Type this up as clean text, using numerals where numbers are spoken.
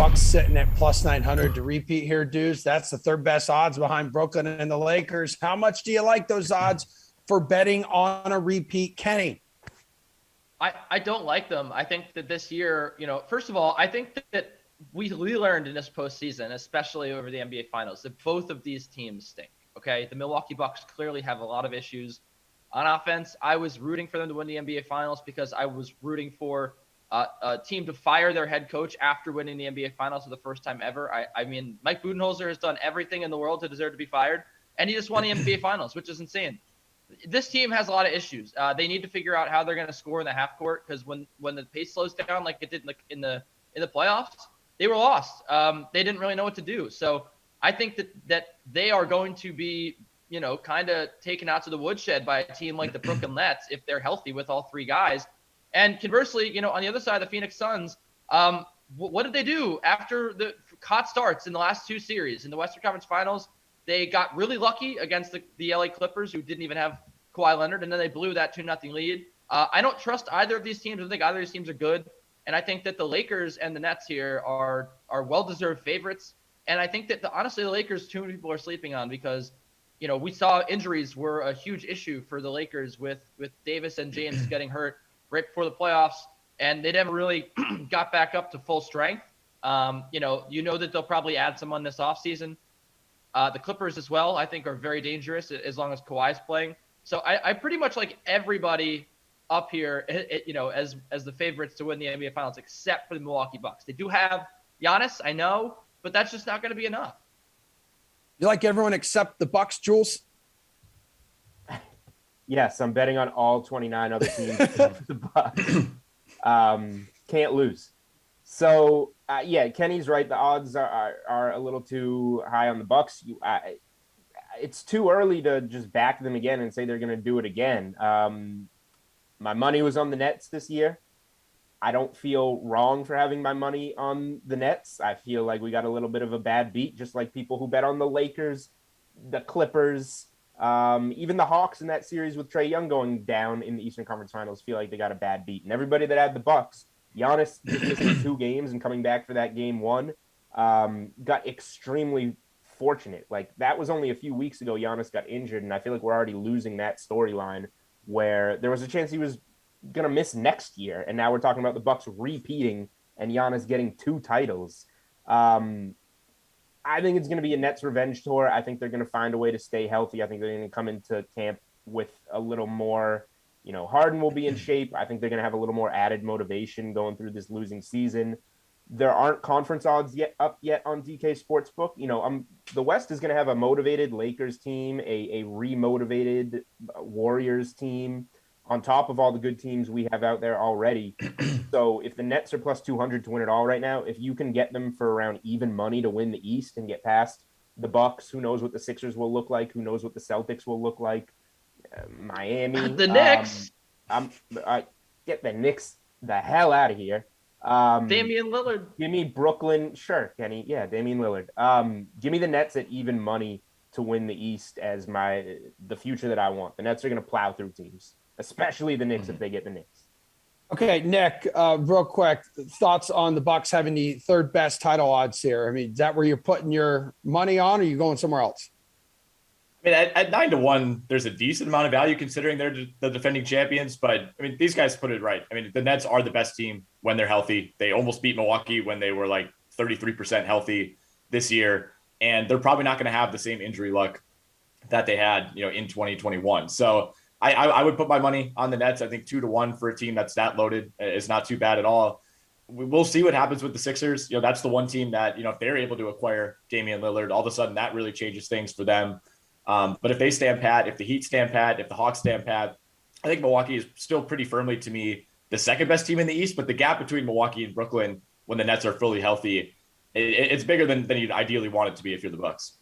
Bucks sitting at plus 900 to repeat here, dudes. That's the third best odds behind Brooklyn and the Lakers. How much do you like those odds for betting on a repeat, Kenny? I don't like them. I think that this year, first of all, I think that we learned in this postseason, especially over the NBA Finals, that both of these teams stink. Okay, the Milwaukee Bucks clearly have a lot of issues on offense. I was rooting for them to win the NBA Finals because I was rooting for a team to fire their head coach after winning the NBA Finals for the first time ever. I mean, Mike Budenholzer has done everything in the world to deserve to be fired, and he just won the NBA Finals, which is insane. This team has a lot of issues. They need to figure out how they're going to score in the half court because when the pace slows down like it did in the playoffs, they were lost. They didn't really know what to do. So I think that they are going to be, kind of taken out to the woodshed by a team like the Brooklyn Nets if they're healthy with all three guys. And conversely, on the other side, the Phoenix Suns, what did they do after the hot starts in the last two series in the Western Conference Finals? They got really lucky against the LA Clippers, who didn't even have Kawhi Leonard, and then they blew that 2-0 lead. I don't trust either of these teams. I think either of these teams are good, and I think that the Lakers and the Nets here are well-deserved favorites. And I think that honestly, the Lakers, too many people are sleeping on because, we saw injuries were a huge issue for the Lakers with Davis and James getting hurt right before the playoffs, and they never really got back up to full strength. That they'll probably add someone this offseason. The Clippers as well, I think, are very dangerous as long as Kawhi's playing. So I pretty much like everybody up here, as the favorites to win the NBA Finals, except for the Milwaukee Bucks. They do have Giannis, I know, but that's just not going to be enough. You like everyone except the Bucks, Jules? Yes, I'm betting on all 29 other teams except the Bucks. Can't lose. So, Kenny's right. The odds are a little too high on the Bucks. It's too early to just back them again and say they're going to do it again. My money was on the Nets this year. I don't feel wrong for having my money on the Nets. I feel like we got a little bit of a bad beat, just like people who bet on the Lakers, the Clippers, even the Hawks in that series with Trae Young going down in the Eastern Conference Finals feel like they got a bad beat. And everybody that had the Bucks, Giannis just missing 2 games and coming back for that game 1, got extremely fortunate. Like, that was only a few weeks ago Giannis got injured, and I feel like we're already losing that storyline where there was a chance he was going to miss next year, and now we're talking about the Bucks repeating and Giannis getting 2 titles. I think it's going to be a Nets revenge tour. I think they're going to find a way to stay healthy. I think they're going to come into camp with a little more, Harden will be in shape. I think they're going to have a little more added motivation going through this losing season. There aren't conference odds up yet on DK Sportsbook. The West is going to have a motivated Lakers team, a remotivated Warriors team, on top of all the good teams we have out there already. So if the Nets are plus 200 to win it all right now, if you can get them for around even money to win the East and get past the Bucks, who knows what the Sixers will look like? Who knows what the Celtics will look like? Miami. The Knicks. Get the Knicks the hell out of here. Damian Lillard. Give me Brooklyn. Sure, Kenny. Yeah, Damian Lillard. Give me the Nets at even money to win the East as the future that I want. The Nets are going to plow through teams, especially the Knicks if they get the Knicks. Okay, Nick, real quick, thoughts on the Bucks having the third best title odds here? I mean, is that where you're putting your money on, or are you going somewhere else? I mean, at 9-1, there's a decent amount of value considering they're the defending champions. But I mean, these guys put it right. I mean, the Nets are the best team when they're healthy. They almost beat Milwaukee when they were like 33% healthy this year, and they're probably not going to have the same injury luck that they had, in 2021. So I would put my money on the Nets. I think 2-1 for a team that's that loaded is not too bad at all. We'll see what happens with the Sixers. That's the one team that, if they're able to acquire Damian Lillard, all of a sudden that really changes things for them. But if they stand pat, if the Heat stand pat, if the Hawks stand pat, I think Milwaukee is still pretty firmly, to me, the second best team in the East. But the gap between Milwaukee and Brooklyn when the Nets are fully healthy, it's bigger than you'd ideally want it to be if you're the Bucks.